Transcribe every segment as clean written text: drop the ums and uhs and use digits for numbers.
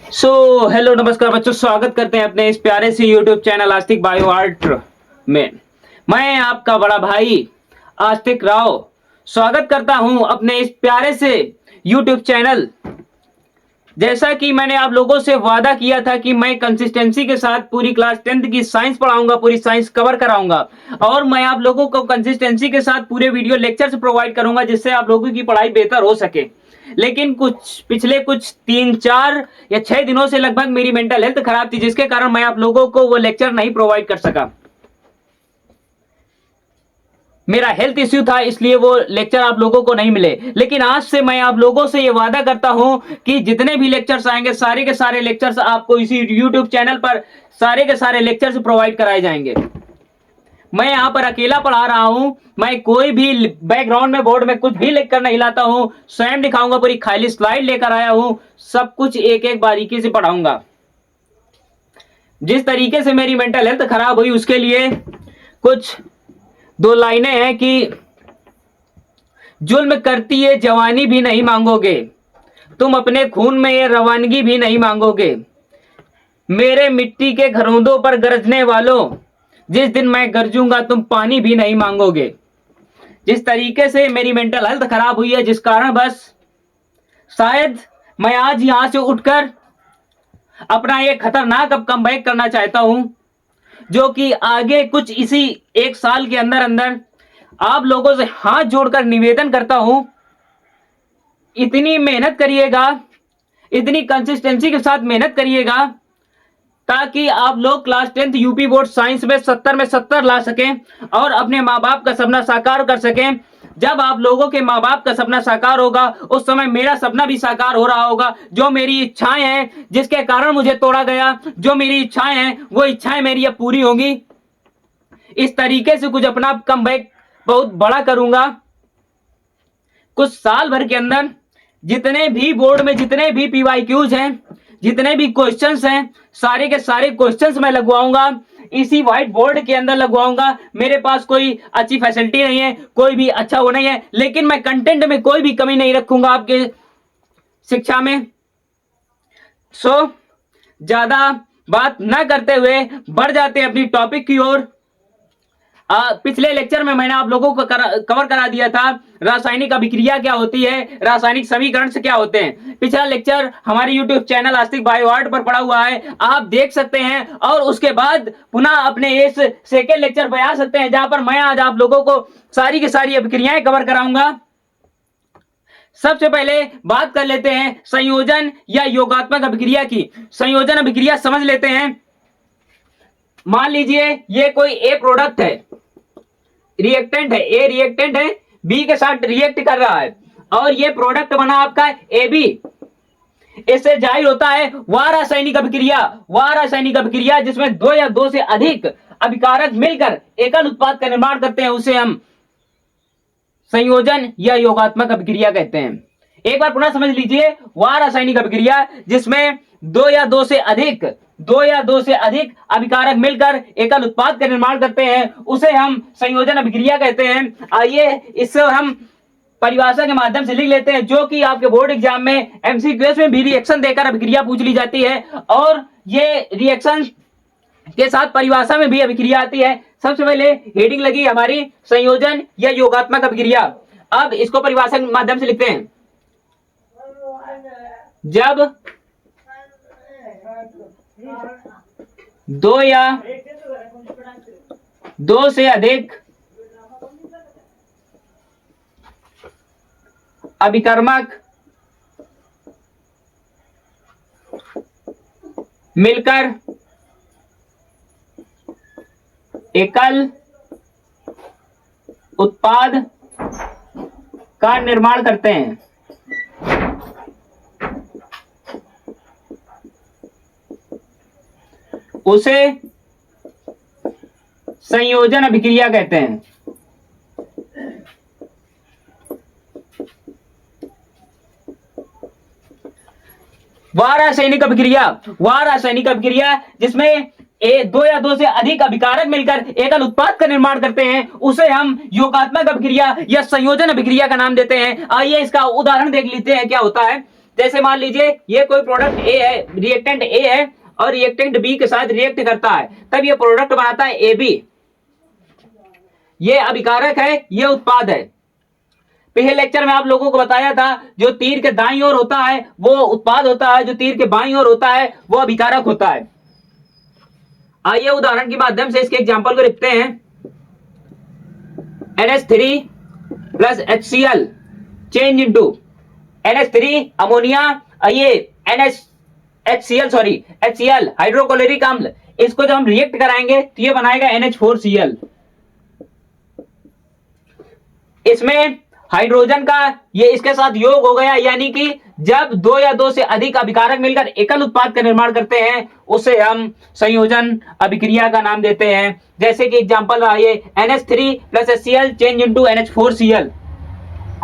Hello नमस्कार बच्चों, स्वागत करते हैं अपने इस प्यारे से यूट्यूब चैनल आस्तिक बायो आर्ट में। मैं आपका बड़ा भाई आस्तिक राव स्वागत करता हूं अपने इस प्यारे से यूट्यूब चैनल। जैसा कि मैंने आप लोगों से वादा किया था कि मैं कंसिस्टेंसी के साथ पूरी क्लास 10th की साइंस पढ़ाऊंगा, पूरी साइंस कवर कराऊंगा और मैं आप लोगों को कंसिस्टेंसी के साथ पूरे वीडियो लेक्चर्स प्रोवाइड करूंगा जिससे आप लोगों की पढ़ाई बेहतर हो सके। लेकिन पिछले कुछ 3-4 या 6 दिनों से लगभग मेरी मेंटल हेल्थ खराब थी, जिसके कारण मैं आप लोगों को वो लेक्चर नहीं प्रोवाइड कर सका। मेरा हेल्थ इश्यू था, इसलिए वो लेक्चर आप लोगों को नहीं मिले। लेकिन आज से मैं आप लोगों से ये वादा करता हूं कि जितने भी लेक्चर्स आएंगे सारे के सारे लेक्चर्स आपको इसी यूट्यूब चैनल पर सारे के सारे लेक्चर्स प्रोवाइड कराए जाएंगे। मैं यहां पर अकेला पढ़ा रहा हूं, मैं कोई भी बैकग्राउंड में बोर्ड में कुछ भी लिख कर नहीं लाता हूं, स्वयं दिखाऊंगा, पूरी खाली स्लाइड लेकर आया हूं, सब कुछ एक एक बारीकी से पढ़ाऊंगा। जिस तरीके से मेरी मेंटल हेल्थ खराब हुई उसके लिए कुछ 2 लाइनें हैं कि जुल्म करती ये जवानी भी नहीं मांगोगे, तुम अपने खून में ये रवानगी भी नहीं मांगोगे। मेरे मिट्टी के घरौंदों पर गरजने वालों, जिस दिन मैं गरजूंगा तुम पानी भी नहीं मांगोगे। जिस तरीके से मेरी मेंटल हेल्थ खराब हुई है, जिस कारण बस शायद मैं आज यहां से उठकर अपना ये खतरनाक अब कमबैक करना चाहता हूं, जो कि आगे कुछ इसी 1 साल के अंदर अंदर आप लोगों से हाथ जोड़कर निवेदन करता हूं, इतनी मेहनत करिएगा, इतनी कंसिस्टेंसी के साथ मेहनत करिएगा ताकि आप लोग class 10th UP board science में 70 में 70 ला सकें और अपने माँ बाप का सपना साकार कर सकें। जब आप लोगों के माँ बाप का सपना साकार होगा उस समय मेरा सपना भी साकार हो रहा होगा। जो मेरी इच्छाएं हैं, जिसके कारण मुझे तोड़ा गया, जो मेरी इच्छाएं हैं वो इच्छाएं मेरी अब पूरी होंगी। इस तरीके से कुछ अपना कमबैक बहुत बड़ा करूंगा। कुछ साल भर के अंदर जितने भी बोर्ड में जितने भी पीवाईक्यूज हैं, जितने भी क्वेश्चंस हैं, सारे के सारे क्वेश्चंस मैं लगवाऊंगा, इसी व्हाइट बोर्ड के अंदर लगवाऊंगा। मेरे पास कोई अच्छी फैसिलिटी नहीं है, कोई भी अच्छा वो नहीं है, लेकिन मैं कंटेंट में कोई भी कमी नहीं रखूंगा आपके शिक्षा में। ज्यादा बात ना करते हुए बढ़ जाते हैं अपनी टॉपिक की ओर। पिछले लेक्चर में मैंने आप लोगों को कवर करा दिया था रासायनिक अभिक्रिया क्या होती है, रासायनिक समीकरण से क्या होते हैं। पिछला लेक्चर हमारे यूट्यूब चैनल आस्तिक बायो आर्ट पर पड़ा हुआ है, आप देख सकते हैं और उसके बाद पुनः अपने इस सेकेंड लेक्चर पर आ सकते हैं, जहां पर मैं आज आप लोगों को सारी की सारी अभिक्रियाएं कवर कराऊंगा। सबसे पहले बात कर लेते हैं संयोजन या योगात्मक अभिक्रिया की। संयोजन अभिक्रिया समझ लेते हैं। मान लीजिए ये कोई ए प्रोडक्ट है, रिएक्टेंट है, ए रिएक्टेंट है, बी के साथ रिएक्ट कर रहा है और ये प्रोडक्ट बना आपका ए बी। इससे जाहिर होता है वह रासायनिक अभिक्रिया जिसमें 2 या 2 से अधिक अभिकारक मिलकर एकल उत्पाद का निर्माण करते हैं, उसे हम संयोजन या योगात्मक अभिक्रिया कहते हैं। एक बार पुनः समझ लीजिए, वह रासायनिक अभिक्रिया जिसमें 2 या 2 से अधिक अभिकारक मिलकर एकल उत्पाद का निर्माण करते हैं, उसे हम संयोजन अभिक्रिया कहते हैं। आइए इससे हम परिभाषा के माध्यम से लिख लेते हैं, जो कि आपके बोर्ड एग्जाम में एमसीक्यूएस में भी रिएक्शन देकर अभिक्रिया पूछ ली जाती है और ये रिएक्शन के साथ परिभाषा में भी अभिक्रिया आती है। सबसे पहले हेडिंग लगी हमारी संयोजन या योगात्मक अभिक्रिया। अब इसको परिभाषा के माध्यम से लिखते हैं। जब 2 या 2 से अधिक अभिकर्मक मिलकर एकल उत्पाद का निर्माण करते हैं, उसे संयोजन अभिक्रिया कहते हैं। वह रासायनिक अभिक्रिया जिसमें 2 या 2 से अधिक अभिकारक मिलकर एकल उत्पाद का निर्माण करते हैं, उसे हम योगात्मक अभिक्रिया या संयोजन अभिक्रिया का नाम देते हैं। आइए इसका उदाहरण देख लेते हैं क्या होता है। जैसे मान लीजिए ये कोई प्रोडक्ट ए है, रिएक्टेंट ए है और रिएक्टेंट बी के साथ रिएक्ट करता है, तब ये प्रोडक्ट बनाता है ए बी। ये अभिकारक है, ये उत्पाद है। पिछले लेक्चर में आप लोगों को बताया था जो तीर के दाईं ओर होता है वो उत्पाद होता है, जो तीर के बाईं ओर होता है वो अभिकारक होता है। आइए उदाहरण के माध्यम से इसके एग्जांपल को लिखते हैं। NH3 plus HCl change into NH3 ammonia, ये HCl हाइड्रोक्लोरिक अम्ल, इसको जब हम रिएक्ट कराएंगे तो ये बनाएगा NH4Cl। इसमें हाइड्रोजन का ये इसके साथ योग हो गया, यानी कि जब दो या दो से अधिक अभिकारक मिलकर एकल उत्पाद का निर्माण करते हैं उसे हम संयोजन अभिक्रिया का नाम देते हैं। जैसे कि एग्जांपल आइए NH3 plus HCl change into NH4Cl।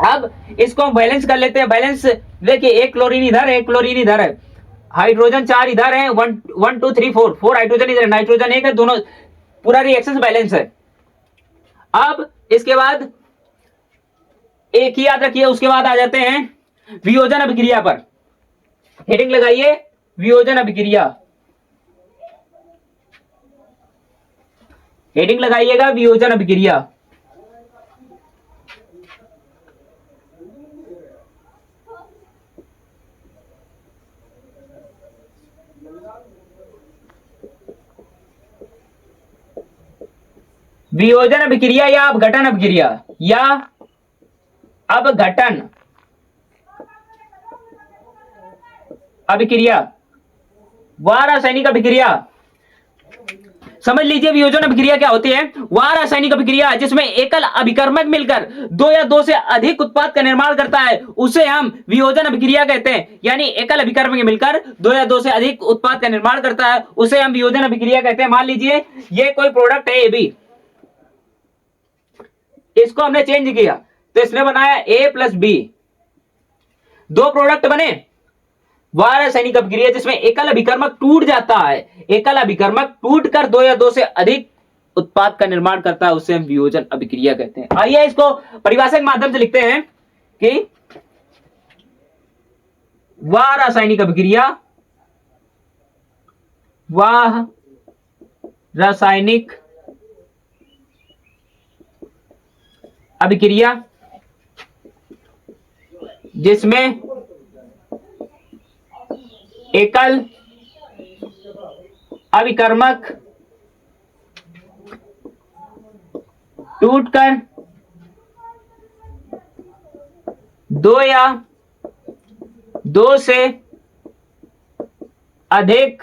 अब इसको हम बैलेंस कर लेते हैं। बैलेंस देखिए, एक क्लोरीन इधर है, एक क्लोरीन इधर है, हाइड्रोजन 4 इधर है, 1 2 3 4 हाइड्रोजन इधर, नाइट्रोजन 1 है, दोनों पूरा रिएक्शन बैलेंस है। अब इसके बाद एक ही याद रखिए, उसके बाद आ जाते हैं वियोजन अभिक्रिया पर। हेडिंग लगाइए वियोजन अभिक्रिया, हेडिंग लगाइएगा वियोजन अभिक्रिया। वियोजन अभिक्रिया या अपघटन अभिक्रिया या अपघटन अभिक्रिया व रासायनिक अभिक्रिया। समझ लीजिए वियोजन अभिक्रिया क्या होती है। वह रासायनिक अभिक्रिया जिसमें एकल अभिकर्मक मिलकर दो या दो से अधिक उत्पाद का निर्माण करता है उसे हम वियोजन अभिक्रिया कहते हैं। यानी एकल अभिकर्मक मिलकर दो या दो से अधिक उत्पाद का निर्माण करता है उसे हम वियोजन अभिक्रिया कहते हैं। मान लीजिए ये कोई प्रोडक्ट है ए बी, इसको हमने चेंज किया तो इसने बनाया ए प्लस बी, दो प्रोडक्ट बने। वह रासायनिक अभिक्रिया जिसमें एकल अभिकर्मक टूट जाता है, एकल अभिकर्मक टूटकर दो या दो से अधिक उत्पाद का निर्माण करता है उसे हम वियोजन अभिक्रिया कहते हैं। आइए इसको परिभाषा के माध्यम से लिखते हैं कि वह रासायनिक अभिक्रिया, वह रासायनिक अभिक्रिया जिसमें एकल अभिकर्मक टूटकर दो या दो से अधिक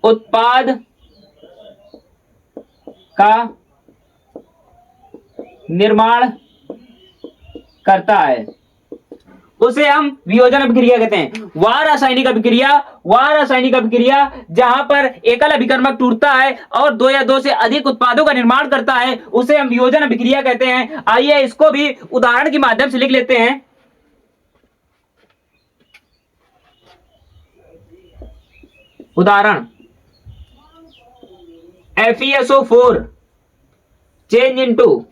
उत्पाद का निर्माण करता है उसे हम वियोजन अभिक्रिया कहते हैं। वह रासायनिक अभिक्रिया जहां पर एकल अभिकर्मक टूटता है और दो या दो से अधिक उत्पादों का निर्माण करता है उसे हम वियोजन अभिक्रिया कहते हैं। आइए इसको भी उदाहरण के माध्यम से लिख लेते हैं। उदाहरण FeSO4 change into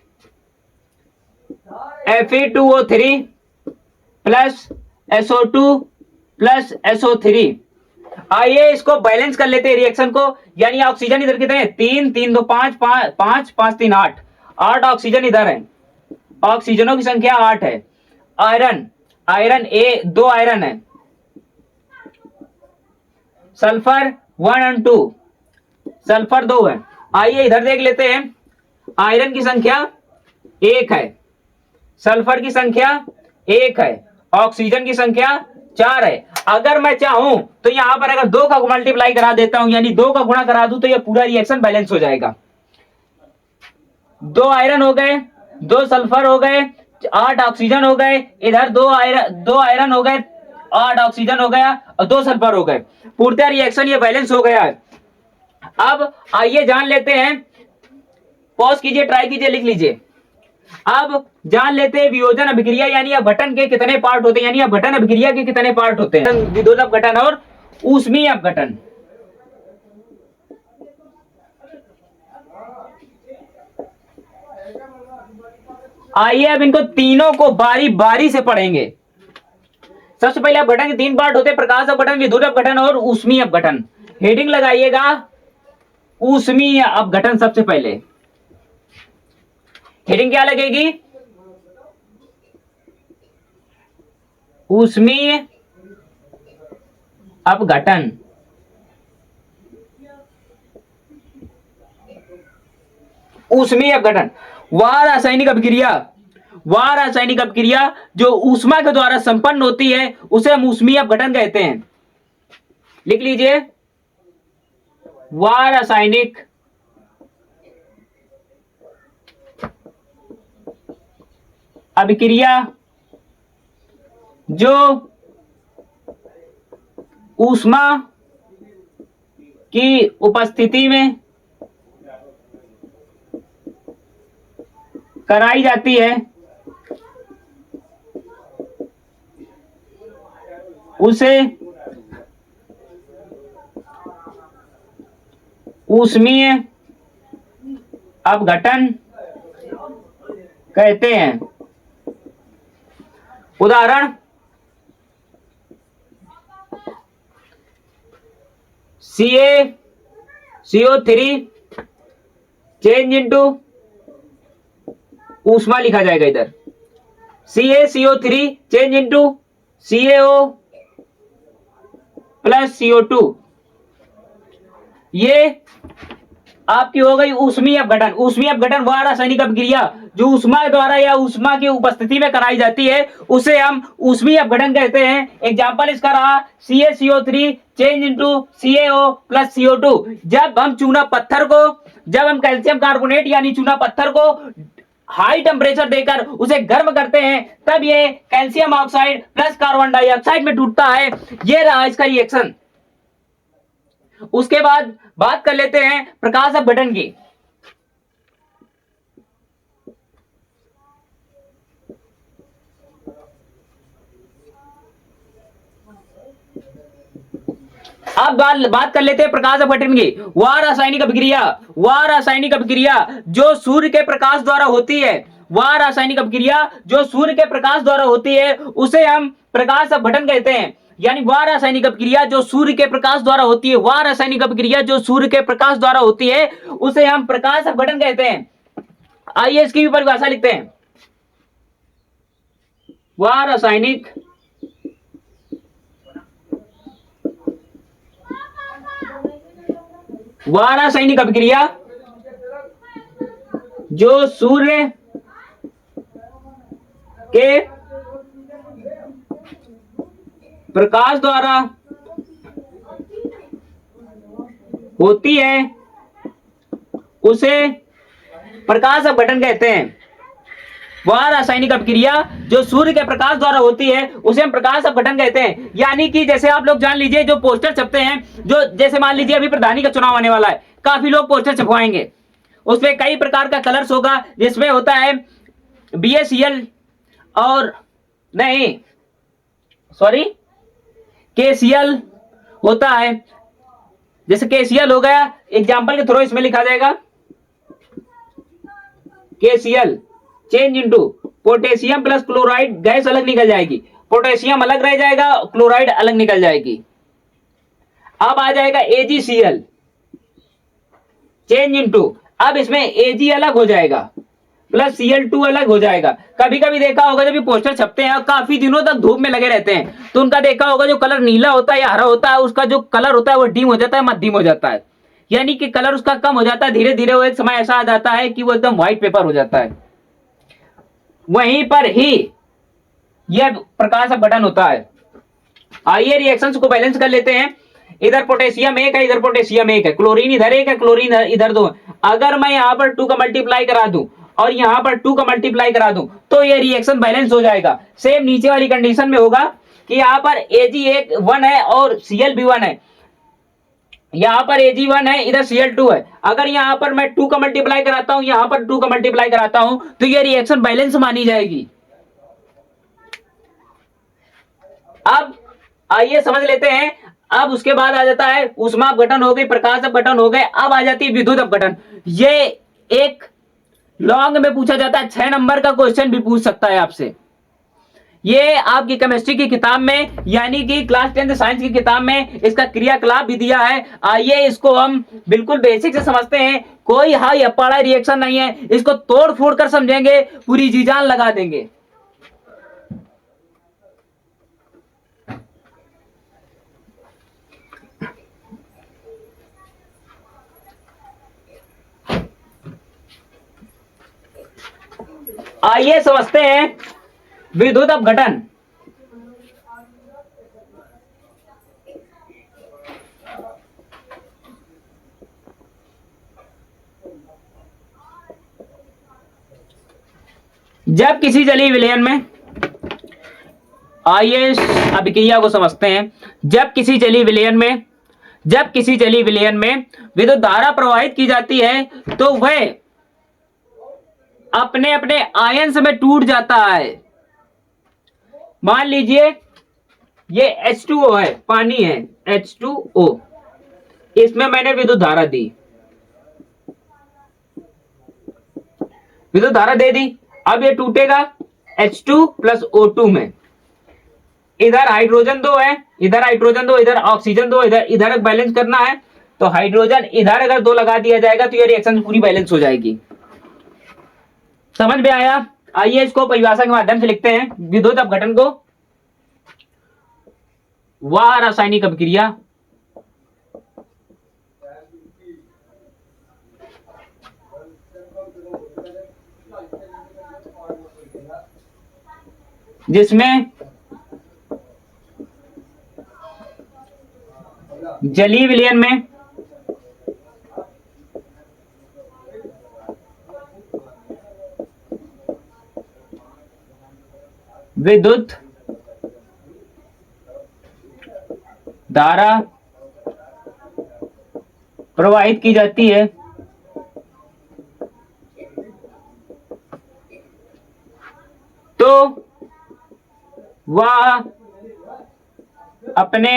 Fe2O3 plus SO2 plus SO3। आइए इसको बैलेंस कर लेते हैं रिएक्शन को। यानी ऑक्सीजन इधर कितने हैं, 3 3 2 5 5 5 3 8 8 ऑक्सीजन इधर है, ऑक्सीजनों की संख्या 8 है। आयरन ए 2 आयरन है, सल्फर 1 और 2, सल्फर 2 है। आइए इधर देख लेते हैं, आयरन की संख्या 1 है, सल्फर की संख्या 1 है, ऑक्सीजन की संख्या 4 है। अगर मैं चाहूं तो यहां पर अगर 2 का मल्टीप्लाई करा देता हूं, यानी 2 का गुणा करा दूं तो यह पूरा रिएक्शन बैलेंस हो जाएगा। 2 आयरन हो गए, 2 सल्फर हो गए, 8 ऑक्सीजन हो गए, इधर 2 आयरन हो गए, 8 ऑक्सीजन हो गया और 2 सल्फर हो गए। पूर्णतः रिएक्शन ये बैलेंस हो गया है। अब आइए जान लेते हैं, पॉज कीजिए, ट्राई कीजिए, लिख लीजिए। अब जान लेते हैं वियोजन अभिक्रिया यानी अपघटन के कितने पार्ट होते हैं, यानी अपघटन अभिक्रिया के कितने पार्ट होते हैं। विद्युत अपघटन और ऊष्मीय अपघटन। आइए अब इनको तीनों को बारी बारी से पढ़ेंगे। सबसे पहले अपघटन के 3 पार्ट होते हैं, प्रकाश अपघटन, विद्युत अपघटन और ऊष्मीय अपघटन। हेडिंग लगाइएगा ऊष्मीय अपघटन। सबसे पहले हेडिंग क्या लगेगी? ऊष्मीय अपघटन। ऊष्मीय अपघटन वह रासायनिक अभिक्रिया जो ऊष्मा के द्वारा संपन्न होती है उसे हम ऊष्मीय अपघटन कहते हैं। लिख लीजिए, वह रासायनिक अभिक्रिया जो ऊष्मा की उपस्थिति में कराई जाती है उसे ऊष्मीय अपघटन कहते हैं। उदाहरण, CO3 चेंज इनटू ऊष्मा लिखा जाएगा इधर, CaCO3 change into CaO plus CO2। ये आपकी हो गई ऊष्मीय अपघटन। ऊष्मीय अपघटन वह रासायनिक अभिक्रिया जो ऊष्मा द्वारा या ऊष्मा की उपस्थिति में कराई जाती है उसे हम ऊष्मीय अपघटन कहते हैं। एग्जाम्पल इसका रहा CaCO3 change into CaO plus CO2। जब हम कैल्शियम कार्बोनेट यानी चूना पत्थर को हाई टेम्परेचर देकर उसे गर्म करते हैं तब ये calcium oxide plus carbon dioxide में टूटता है। ये रहा इसका रिएक्शन। उसके बाद बात कर लेते हैं प्रकाश अपघटन की। अब बात कर लेते हैं प्रकाश अपघटन की। वह रासायनिक अभिक्रिया जो सूर्य के प्रकाश द्वारा होती है, वह रासायनिक अभिक्रिया जो सूर्य के प्रकाश द्वारा होती है उसे हम प्रकाश अपघटन कहते हैं। यानी वह रासायनिक अभिक्रिया जो सूर्य के प्रकाश द्वारा होती है, वह रासायनिक अभिक्रिया जो सूर्य के प्रकाश द्वारा होती है उसे हम प्रकाश अपघटन कहते हैं। आइए इसकी भी परिभाषा लिखते हैं। वह रासायनिक अभिक्रिया जो सूर्य के प्रकाश द्वारा होती है उसे प्रकाश अपघटन कहते हैं। वह रासायनिक अभिक्रिया जो सूर्य के प्रकाश द्वारा होती है उसे हम प्रकाश अपघटन कहते हैं। यानी कि जैसे आप लोग जान लीजिए, जो पोस्टर छपते हैं, जो जैसे मान लीजिए अभी प्रधानी का चुनाव आने वाला है, काफी लोग पोस्टर छपवाएंगे, उसमें कई प्रकार का कलर्स होगा, जिसमें होता है BACL और नहीं सॉरी KCl होता है। जैसे KCl हो गया, एग्जाम्पल के थ्रू इसमें लिखा जाएगा KCl change into potassium plus chloride, gas अलग निकल जाएगी, पोटेशियम अलग रह जाएगा, क्लोराइड अलग निकल जाएगी। अब आ जाएगा AgCl चेंज इनटू, अब इसमें Ag अलग हो जाएगा प्लस Cl2 अलग हो जाएगा। कभी कभी देखा होगा जब ये पोस्टर छपते हैं और काफी दिनों तक धूप में लगे रहते हैं तो उनका देखा होगा जो कलर नीला होता है या हरा होता है, उसका जो कलर होता है वो डीम हो जाता है, मध्यम हो जाता है, यानी कि कलर उसका कम हो जाता है। धीरे धीरे वो एक समय ऐसा आ जाता है कि वो एकदम व्हाइट पेपर हो जाता है। वहीं पर ही यह प्रकाश अपघटन होता है। आइए रिएक्शंस को बैलेंस कर लेते हैं। इधर पोटेशियम 1 है, इधर पोटेशियम 1 है, क्लोरीन इधर 1 है, क्लोरीन इधर 2। अगर मैं यहां पर 2 का मल्टीप्लाई करा दूं और यहां पर 2 का मल्टीप्लाई करा दूं तो ये रिएक्शन बैलेंस हो जाएगा। सेम नीचे वाली कंडीशन में होगा कि यहां पर Ag1 है और Cl भी 1 है, यहां पर Ag1 है, इधर Cl2 है। अगर यहां पर मैं 2 का मल्टीप्लाई कराता हूं, यहां पर 2 का मल्टीप्लाई कराता हूं तो ये रिएक्शन बैलेंस मानी जाएगी। अब आइए समझ लेते हैं। अब उसके बाद आ जाता है ऊष्मा अपघटन हो गई, प्रकाश अपघटन हो गए, अब आ जाती है विद्युत अपघटन। ये एक लॉन्ग में पूछा जाता है, 6 नंबर का क्वेश्चन भी पूछ सकता है आपसे। ये आपकी केमिस्ट्री की किताब में यानी कि क्लास 10 साइंस की किताब में इसका क्रियाकलाप भी दिया है। आइए इसको हम बिल्कुल बेसिक से समझते हैं। कोई हाई अपाड़ा रिएक्शन नहीं है, इसको तोड़ फोड़ कर समझेंगे, पूरी जी जान लगा देंगे। आइए समझते हैं विद्युत अपघटन। जब किसी जलीय विलयन में, आइए अभिक्रिया को समझते हैं। जब किसी जलीय विलयन में विद्युत धारा प्रवाहित की जाती है तो वह अपने अपने आयंस में टूट जाता है। मान लीजिए ये H2O है, पानी है H2O, इसमें मैंने विद्युत धारा दी, विद्युत धारा दे दी। अब ये टूटेगा H2 प्लस O2 में। इधर हाइड्रोजन 2 है, इधर हाइड्रोजन 2, इधर ऑक्सीजन 2, इधर बैलेंस करना है तो हाइड्रोजन इधर अगर 2 लगा दिया जाएगा तो ये रिएक्शन पूरी बैलेंस हो जाएगी। समझ में आया? आइए इसको परिभाषा के माध्यम से लिखते हैं विद्युत अपघटन को। वह रासायनिक अभिक्रिया जिसमें जलीय विलयन में विद्युत धारा प्रवाहित की जाती है तो वह अपने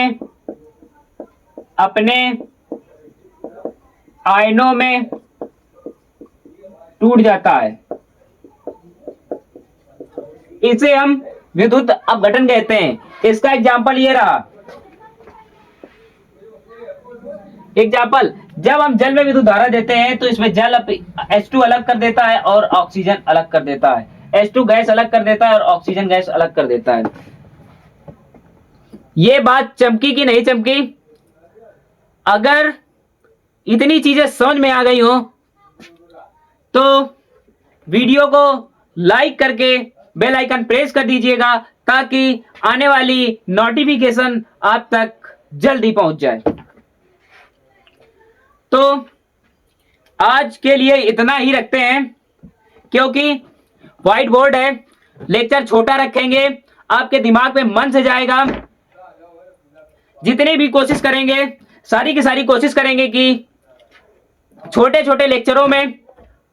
आयनों में टूट जाता है। इसे हम विद्युत अपघटन कहते हैं। इसका एग्जाम्पल ये रहा। एग्जाम्पल, जब हम जल में विद्युत धारा देते हैं तो इसमें जल H2 अलग कर देता है और ऑक्सीजन अलग कर देता है, H2 गैस अलग कर देता है और ऑक्सीजन गैस अलग कर देता है। ये बात चमकी कि नहीं चमकी? अगर इतनी चीजें समझ में आ गई हो तो वीडियो को लाइक करके बेल आइकन प्रेस कर दीजिएगा ताकि आने वाली नोटिफिकेशन आप तक जल्दी पहुंच जाए। तो आज के लिए इतना ही रखते हैं क्योंकि व्हाइट बोर्ड है, लेक्चर छोटा रखेंगे, आपके दिमाग में मन से जाएगा। जितनी भी कोशिश करेंगे, सारी की सारी कोशिश करेंगे कि छोटे छोटे लेक्चरों में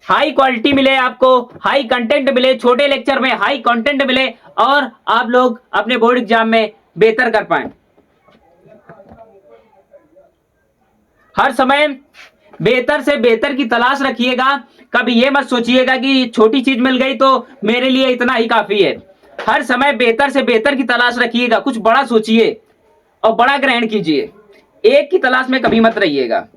हाई क्वालिटी मिले, आपको हाई कंटेंट मिले, छोटे लेक्चर में हाई कंटेंट मिले और आप लोग अपने बोर्ड एग्जाम में बेहतर कर पाएं। हर समय बेहतर से बेहतर की तलाश रखिएगा। कभी ये मत सोचिएगा कि छोटी चीज मिल गई तो मेरे लिए इतना ही काफी है। हर समय बेहतर से बेहतर की तलाश रखिएगा, कुछ बड़ा सोचिए और बड़ा ग्रहण कीजिए। एक की तलाश में कभी मत रहिएगा।